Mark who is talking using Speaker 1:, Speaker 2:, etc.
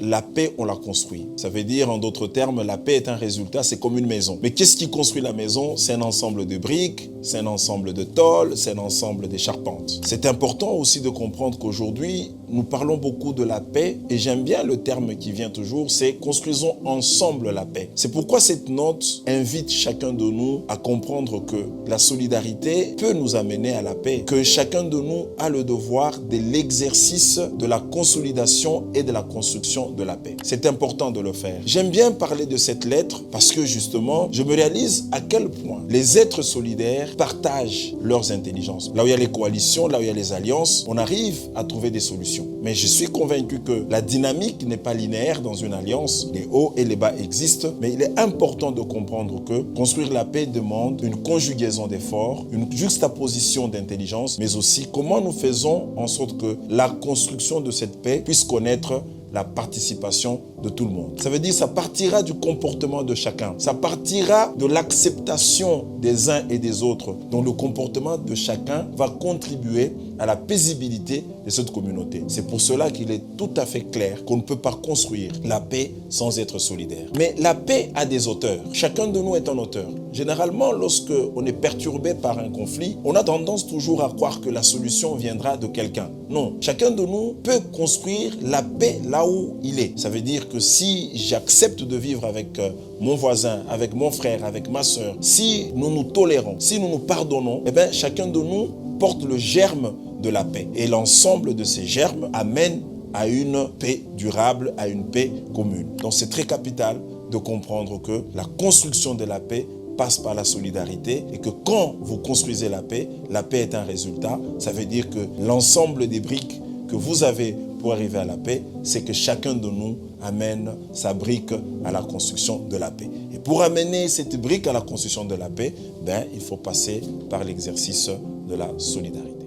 Speaker 1: la paix, on la construit. Ça veut dire, en d'autres termes, la paix est un résultat, c'est comme une maison. Mais qu'est-ce qui construit la maison? C'est un ensemble de briques, c'est un ensemble de tôles, c'est un ensemble de charpentes. C'est important aussi de comprendre qu'aujourd'hui, nous parlons beaucoup de la paix et j'aime bien le terme qui vient toujours, c'est construisons ensemble la paix. C'est pourquoi cette note invite chacun de nous à comprendre que la solidarité peut nous amener à la paix, que chacun de nous a le devoir de l'exercice de la consolidation et de la construction de la paix. C'est important de le faire. J'aime bien parler de cette lettre parce que justement, je me réalise à quel point les êtres solidaires partagent leurs intelligences. Là où il y a les coalitions, là où il y a les alliances, on arrive à trouver des solutions. Mais je suis convaincu que la dynamique n'est pas linéaire dans une alliance. Les hauts et les bas existent, mais il est important de comprendre que construire la paix demande une conjugaison d'efforts, une juxtaposition d'intelligence, mais aussi comment nous faisons en sorte que la construction de cette paix puisse connaître la participation de tout le monde. Ça veut dire que ça partira du comportement de chacun. Ça partira de l'acceptation des uns et des autres. Donc le comportement de chacun va contribuer à la paisibilité de cette communauté. C'est pour cela qu'il est tout à fait clair qu'on ne peut pas construire la paix sans être solidaire. Mais la paix a des auteurs. Chacun de nous est un auteur. Généralement, lorsque on est perturbé par un conflit, on a tendance toujours à croire que la solution viendra de quelqu'un. Non, chacun de nous peut construire la paix là où il est. Ça veut dire que si j'accepte de vivre avec mon voisin, avec mon frère, avec ma soeur, si nous nous tolérons, si nous nous pardonnons, eh bien, chacun de nous porte le germe de la paix. Et l'ensemble de ces germes amène à une paix durable, à une paix commune. Donc c'est très capital de comprendre que la construction de la paix passe par la solidarité et que quand vous construisez la paix est un résultat. Ça veut dire que l'ensemble des briques que vous avez pour arriver à la paix, c'est que chacun de nous amène sa brique à la construction de la paix. Et pour amener cette brique à la construction de la paix, il faut passer par l'exercice de la solidarité.